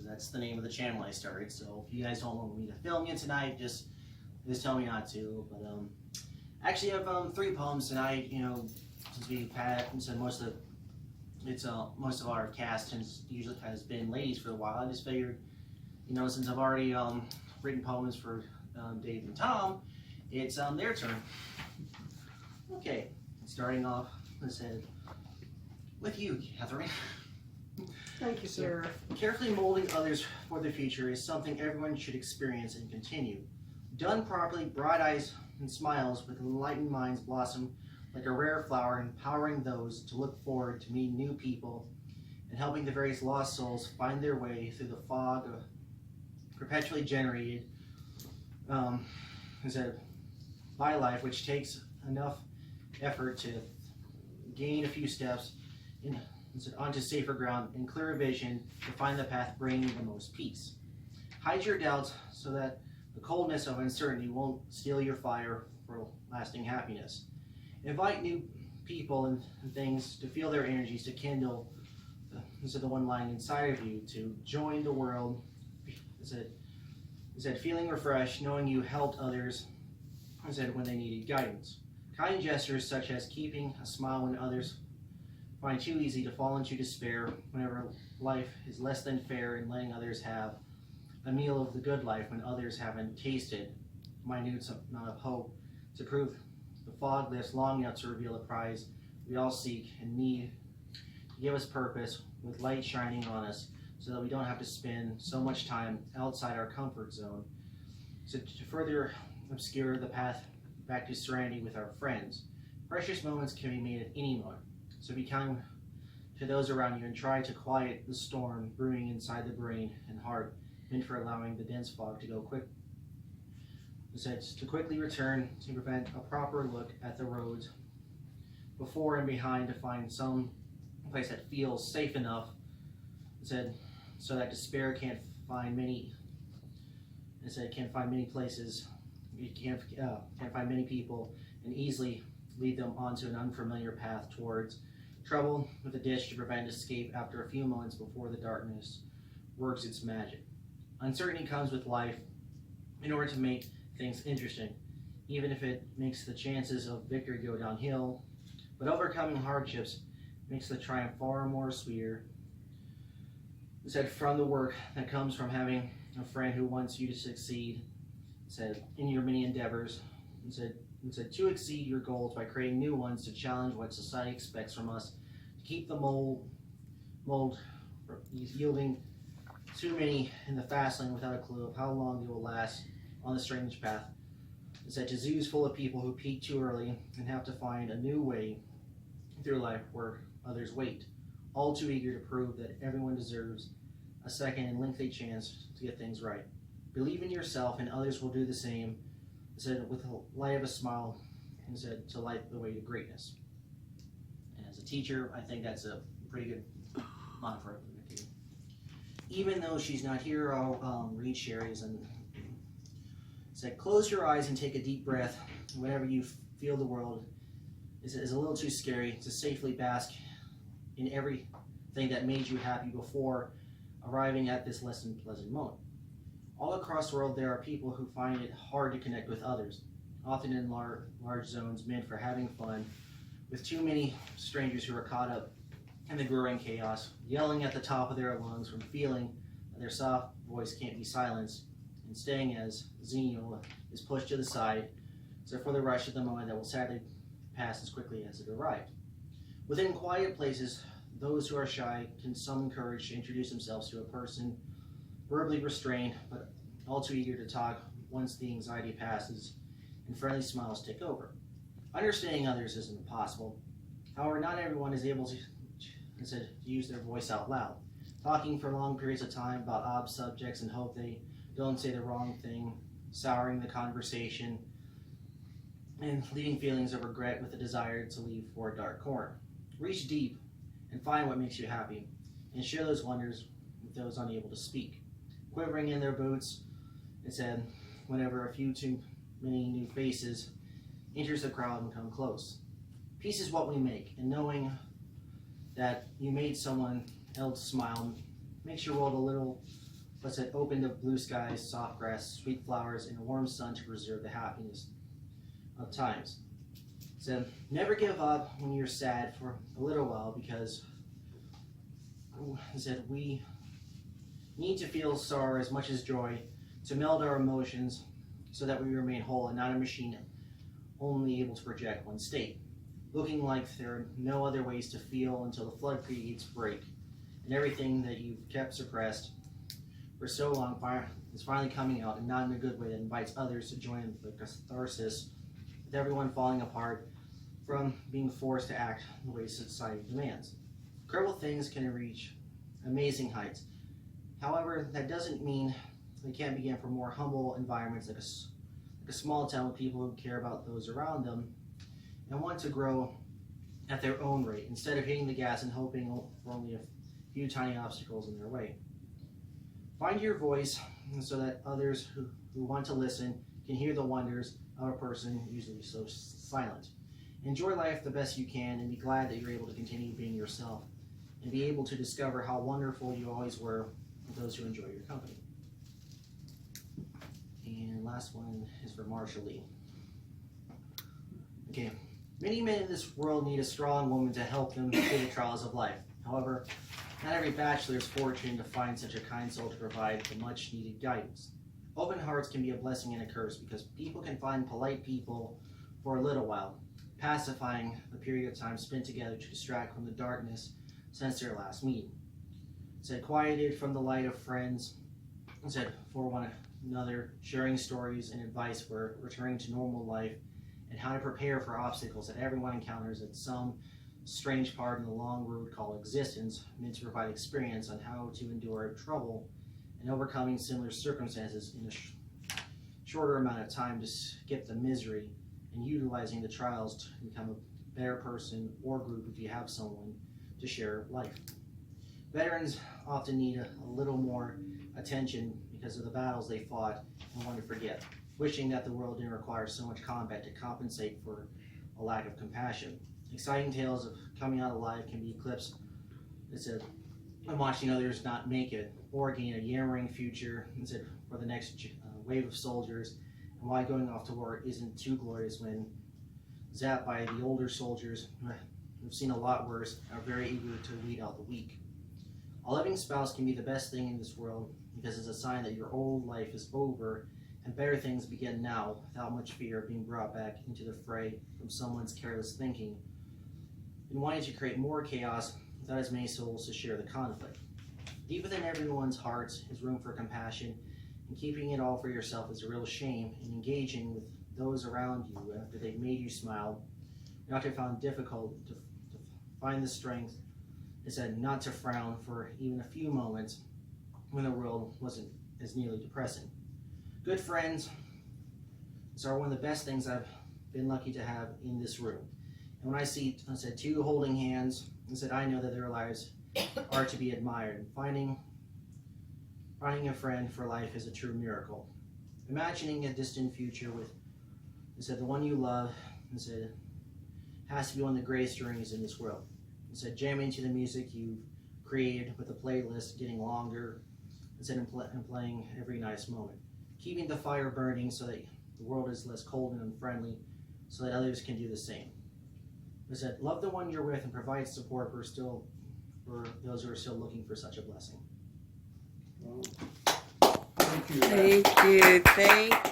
because that's the name of the channel I started. So if you guys don't want me to film you tonight, just tell me not to. But actually, I have 3 poems tonight. You know, since we've had so most of our cast usually has been ladies for a while. I just figured, you know, since I've already written poems for Dave and Tom, it's their turn. Okay, starting off, I said, with you, Catherine. Thank you, sir. Carefully molding others for the future is something everyone should experience and continue. Done properly, bright eyes and smiles with enlightened minds blossom like a rare flower, empowering those to look forward to meeting new people and helping the various lost souls find their way through the fog of perpetually generated by life, which takes enough effort to gain a few steps onto safer ground and clearer vision to find the path bringing the most peace. Hide your doubts so that the coldness of uncertainty won't steal your fire for lasting happiness. Invite new people and things to feel their energies, to kindle the one lying inside of you, to join the world. Feeling refreshed, knowing you helped others when they needed guidance. Kind gestures such as keeping a smile when others find it too easy to fall into despair, whenever life is less than fair, and letting others have a meal of the good life when others haven't tasted minute amount of hope, to prove the fog lifts long enough to reveal the prize we all seek and need, to give us purpose with light shining on us so that we don't have to spend so much time outside our comfort zone, so to further obscure the path back to serenity with our friends. Precious moments can be made at any moment, so be kind to those around you and try to quiet the storm brewing inside the brain and heart, meant for allowing the dense fog to go quick. To quickly return to prevent a proper look at the roads before and behind, to find some place that feels safe enough, so that despair can't find many places, you can't find many people, and easily lead them onto an unfamiliar path towards trouble with a dish to prevent escape after a few moments before the darkness works its magic. Uncertainty comes with life in order to make things interesting, even if it makes the chances of victory go downhill, but overcoming hardships makes the triumph far more sweeter. From the work that comes from having a friend who wants you to succeed, in your many endeavors, to exceed your goals by creating new ones, to challenge what society expects from us, to keep the mold yielding too many in the fast lane without a clue of how long they will last on the strange path. To zoos full of people who peak too early and have to find a new way through life where others wait, all too eager to prove that everyone deserves a second and lengthy chance to get things right. Believe in yourself and others will do the same, with the light of a smile, to light the way to greatness. And as a teacher, I think that's a pretty good mantra. Even though she's not here, I'll read Sherry's and close your eyes and take a deep breath whenever you feel the world is a little too scary, to safely bask in everything that made you happy before arriving at this less than pleasant moment. All across the world, there are people who find it hard to connect with others, often in large zones meant for having fun, with too many strangers who are caught up in the growing chaos, yelling at the top of their lungs from feeling that their soft voice can't be silenced, and staying as Xeno is pushed to the side, for the rush of the moment that will sadly pass as quickly as it arrived. Within quiet places, those who are shy can summon courage to introduce themselves to a person verbally restrained, but all too eager to talk once the anxiety passes and friendly smiles take over. Understanding others isn't impossible. However, not everyone is able to use their voice out loud, talking for long periods of time about odd subjects and hope they don't say the wrong thing, souring the conversation, and leaving feelings of regret with a desire to leave for a dark corner. Reach deep and find what makes you happy, and share those wonders with those unable to speak. Quivering in their boots, whenever a few too many new faces enters the crowd and come close. Peace is what we make, and knowing that you made someone else smile makes your world a little But said, open to blue skies, soft grass, sweet flowers, and a warm sun to preserve the happiness of times. Said, never give up when you're sad for a little while, because said we need to feel sorrow as much as joy to meld our emotions so that we remain whole and not a machine only able to project one state, looking like there are no other ways to feel until the floodgates break and everything that you've kept suppressed for so long is finally coming out, and not in a good way that invites others to join the catharsis with everyone falling apart from being forced to act the way society demands. Incredible things can reach amazing heights. However, that doesn't mean they can't begin from more humble environments like a small town with people who care about those around them and want to grow at their own rate instead of hitting the gas and hoping for only a few tiny obstacles in their way. Find your voice so that others who want to listen can hear the wonders of a person usually so silent. Enjoy life the best you can and be glad that you're able to continue being yourself and be able to discover how wonderful you always were with those who enjoy your company. And last one is for Marshall Lee. Okay, many men in this world need a strong woman to help them through the trials of life. However, not every bachelor is fortunate to find such a kind soul to provide the much needed guidance. Open hearts can be a blessing and a curse because people can find polite people for a little while, pacifying the period of time spent together to distract from the darkness since their last meeting. Said, quieted from the light of friends, said, for one another, sharing stories and advice for returning to normal life and how to prepare for obstacles that everyone encounters at some strange part in the long road called existence, meant to provide experience on how to endure trouble and overcoming similar circumstances in a shorter amount of time to skip the misery, and utilizing the trials to become a better person or group if you have someone to share life. Veterans often need a little more attention because of the battles they fought and want to forget, wishing that the world didn't require so much combat to compensate for a lack of compassion. Exciting tales of coming out alive can be eclipsed instead of watching others not make it, or gain a yammering future instead for the next wave of soldiers, and why going off to war isn't too glorious when zapped by the older soldiers who've seen a lot worse and are very eager to lead out the weak. A loving spouse can be the best thing in this world because it's a sign that your old life is over and better things begin now without much fear of being brought back into the fray from someone's careless thinking and wanting to create more chaos without as many souls to share the conflict. Deep within everyone's hearts is room for compassion, and keeping it all for yourself is a real shame, and engaging with those around you after they've made you smile, you often found difficult to find the strength instead not to frown for even a few moments when the world wasn't as nearly depressing. Good friends are one of the best things I've been lucky to have in this room. And when I said two holding hands, I know that their lives are to be admired. Finding a friend for life is a true miracle. Imagining a distant future with the one you love has to be one of the greatest journeys in this world. Jamming to the music you've created with the playlist getting longer and playing every nice moment. Keeping the fire burning so that the world is less cold and unfriendly so that others can do the same. Love the one you're with and provide support for those who are still looking for such a blessing. Thank you. Thank you.